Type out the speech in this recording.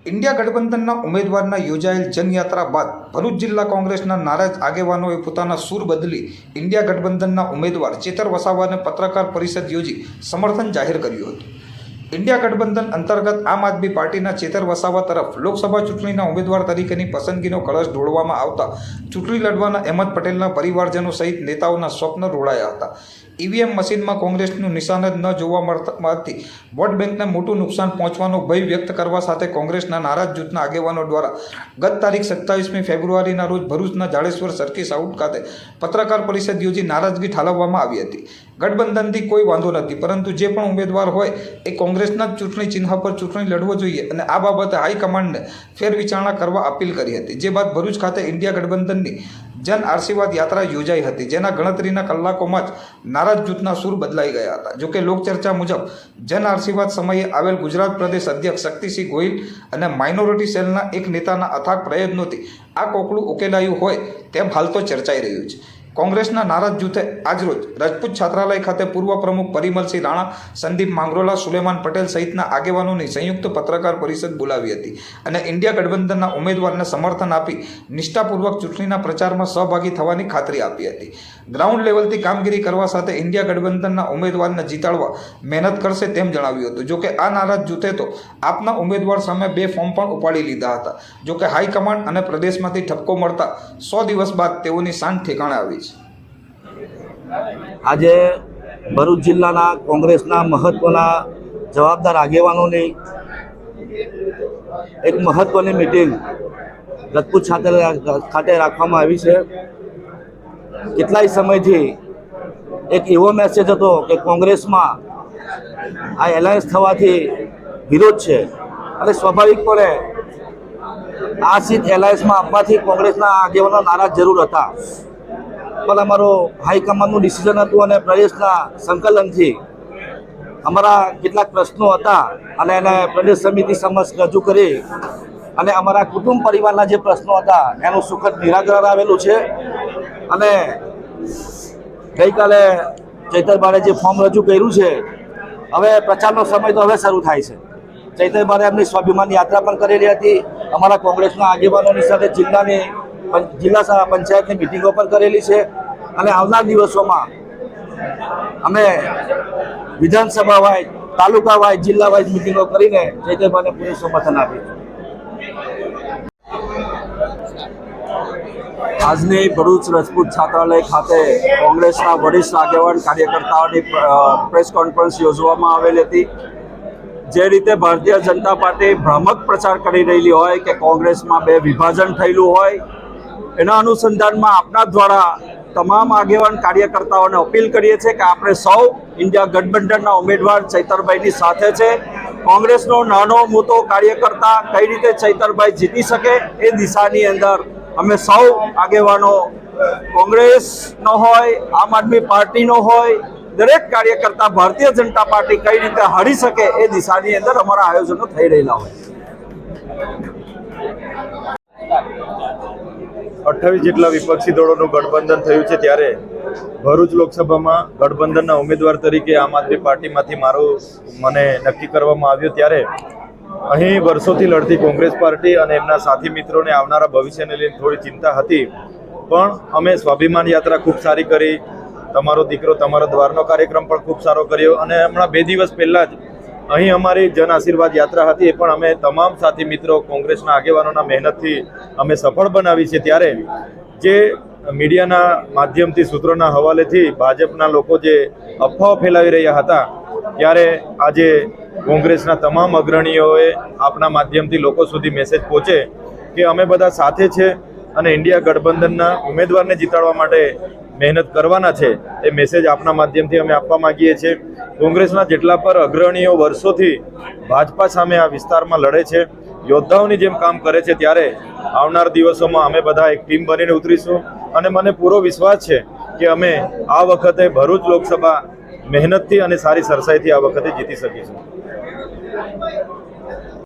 India गठबंधनના ઉમેદવારના યોજાયેલ જનયાત્રા બાદ ભરૂચ જિલ્લા કોંગ્રેસના નારાજ આગેવાનોએ પોતાના સૂર બદલી ઇન્ડિયા ગઠબંધનના ઉમેદવાર ચેતર વસાવાને પત્રકાર પરિષદ યોજી સમર્થન જાહેર કર્યું હતું। इंडिया गठबंधन अंतर्गत आम आदमी पार्टी चेतर वसावा तरफ लोकसभा चूंटणी उम्मीदवार तरीके पसंदगी कलश ढोळवामां आवता चूंटणी लड़वाना अहमद पटेल परिवारजनों सहित नेताओं स्वप्न रोड़ाया था। ईवीएम मशीन में कांग्रेस निशान ज न जोवा मळवाथी वोट बैंक ने मोटू नुकसान पहोंचवानो भय व्यक्त करवा साथे कांग्रेसना नाराज जूथना आगेवानो द्वारा गत तारीख 27 फेब्रुआरी रोज भरूचना जाडेश्वर सर्किस आउट खाते पत्रकार परिषद योजी नाराजगी ठालववामां आवी हती। गठबंधनथी कोई वांधो नथी, परंतु जे पण उम्मीदवार होय ए कांग्रेसना चूंटणी चिन्ह पर चूंटणी लड़वो जोईए अने आ बाबते हाईकमांडने फेरविचारणा करवा अपील करी हती। जे बाद भरूच खाते इंडिया गठबंधननी जन आशीर्वाद यात्रा योजाई हती, जेना गणतरीना कलाकोमां ज नाराज जूथना सूर बदलाई गया था। जो कि लोकचर्चा मुजब जन आशीर्वाद समये आवेल गुजरात प्रदेश अध्यक्ष शक्तिसिंह गोहिल अने माइनोरिटी सेलना एक नेताना अथाग प्रयत्नोथी आ कोकड़ू उकेलायुं होय तेम हाल तो चर्चाई रह्युं छे। कांग्रेसना नाराज जूथे आजरोज राजपूत छात्रालय खाते पूर्व प्रमुख परिमलसिंह राणा, संदीप मांगरोला, सुलेमान पटेल सहितना आगेवानोनी संयुक्त पत्रकार परिषद बोलावी हती अने इंडिया गठबंधनना उम्मीदवारने समर्थन आपी निष्ठापूर्वक चूंटणीना प्रचारमां सहभागी थवानी खातरी आपी हती। ग्राउंड लेवलथी कामगीरी करवा साथे इंडिया गठबंधनना उम्मीदवारने जीताडवा मेहनत करशे तेम जणाव्युं हतुं। जो कि आ नाराज जूथे तो आपना उम्मीदवार सामे 2 फॉर्म पण उपाड़ी लीधा हता। जो कि हाईकमांड अने प्रदेशमांथी ठपको मळता 100 दिवस बाद तेओनी शांत ठेकाणे आवी छे। आज भरूच जिल्लाना कांग्रेसना महत्वना जवाबदार आगेवानोनी एक महत्वनी मीटिंग राजपूत खाते राखवामां आवी छे। કેટલાય સમયથી એક એવો મેસેજ હતો કે કોંગ્રેસમાં આ એલાયન્સ થવાથી વિરોધ છે અને સ્વાભાવિકપણે આ સીટ એલાયન્સમાં આપવાથી કોંગ્રેસના આગેવાનો નારાજ જરૂર હતા, પણ અમારો હાઈકમાન્ડનું ડિસિઝન હતું અને પ્રદેશના સંકલનથી અમારા કેટલાક પ્રશ્નો હતા અને એને પ્રદેશ સમિતિ સમક્ષ રજૂ કરી અને અમારા કુટુંબ પરિવારના જે પ્રશ્નો હતા એનું સુખદ નિરાકરણ આવેલું છે। અને ગઈકાલે ચૈતરભાઈએ જે ફોર્મ રજૂ કર્યું છે, હવે પ્રચારનો સમય તો હવે શરૂ થાય છે। ચૈતરભાઈએ એમની સ્વાભિમાન યાત્રા પણ કરેલી હતી, અમારા કોંગ્રેસના આગેવાનોની સાથે જિલ્લા પંચાયતની મિટિંગો પણ કરેલી છે અને આવનાર દિવસોમાં અમે વિધાનસભા વાઇઝ, તાલુકા વાઇઝ, જિલ્લા વાઇઝ મિટિંગો કરીને ચૈતરભાઈને પૂરું સમર્થન આપીશું। આજની ભરૂચ રાજપૂત છાત્રાલય ખાતે કોંગ્રેસના વરિષ્ઠ આગેવાન કાર્યકર્તાઓની પ્રેસ કોન્ફરન્સ યોજવામાં આવેલી હતી। જે રીતે ભારતીય જનતા પાર્ટી ભ્રામક પ્રચાર કરી રહેલી હોય કે કોંગ્રેસમાં 2 વિભાજન થયેલું હોય, એના અનુસંધાનમાં આપના દ્વારા તમામ આગેવાન કાર્યકર્તાઓને અપીલ કરીએ છીએ કે આપણે સૌ ઇન્ડિયા ગઠબંધનના ઉમેદવાર ચૈતરભાઈની સાથે છે। કોંગ્રેસનો નાનો મોટો કાર્યકર્તા કઈ રીતે ચૈતરભાઈ જીતી શકે એ દિશાની અંદર અમે સૌ આગેવાનો, કોંગ્રેસનો હોય, આમ આદમી પાર્ટીનો હોય, દરેક કાર્યકર્તા ભારતીય જનતા પાર્ટી કઈ રીતે હારી શકે એ દિશાની અંદર અમારા આયોજનો થઈ રહેલા હોય। 28 જેટલા વિપક્ષી દળોનું ગઠબંધન થયું છે, ત્યારે ભરૂચ લોકસભામાં ગઠબંધનના ઉમેદવાર તરીકે આમ આદમી પાર્ટીમાંથી મને નક્કી કરવામાં આવ્યો। ત્યારે અહીં વર્ષોથી લડતી કોંગ્રેસ પાર્ટી અને એમના સાથી મિત્રોને આવનારા ભવિષ્યને લઈને થોડી ચિંતા હતી, પણ અમે સ્વાભિમાન યાત્રા ખૂબ સારી કરી, તમારો દીકરો તમારો દ્વારનો કાર્યક્રમ પણ ખૂબ સારો કર્યો અને હમણાં 2 દિવસ પહેલાં જ અહીં અમારી જન આશીર્વાદ યાત્રા હતી, એ પણ અમે તમામ સાથી મિત્રો કોંગ્રેસના આગેવાનોના મહેનતથી અમે સફળ બનાવી છે। ત્યારે જે મીડિયાના માધ્યમથી, સૂત્રોના હવાલેથી ભાજપના લોકો જે અફવાઓ ફેલાવી રહ્યા હતા, ત્યારે આજે કોંગ્રેસના તમામ અગ્રણીઓએ આપના માધ્યમથી લોકો સુધી મેસેજ પહોંચે કે અમે બધા સાથે છે અને ઇન્ડિયા ગઠબંધનના ઉમેદવારને જીતાડવા માટે મહેનત કરવાના છે, એ મેસેજ આપના માધ્યમથી અમે આપવા માગીએ છીએ। કોંગ્રેસના જેટલા પર અગ્રણીઓ વર્ષોથી ભાજપા સામે આ વિસ્તારમાં લડે છે, યોદ્ધાઓની જેમ કામ કરે છે, ત્યારે આવનાર દિવસોમાં અમે બધા એક ટીમ બનીને ઉતરીશું અને મને પૂરો વિશ્વાસ છે કે અમે આ વખતે ભરૂચ લોકસભા મહેનતથી અને સારી સરસાઈથી આ વખતે જીતી શકીશું।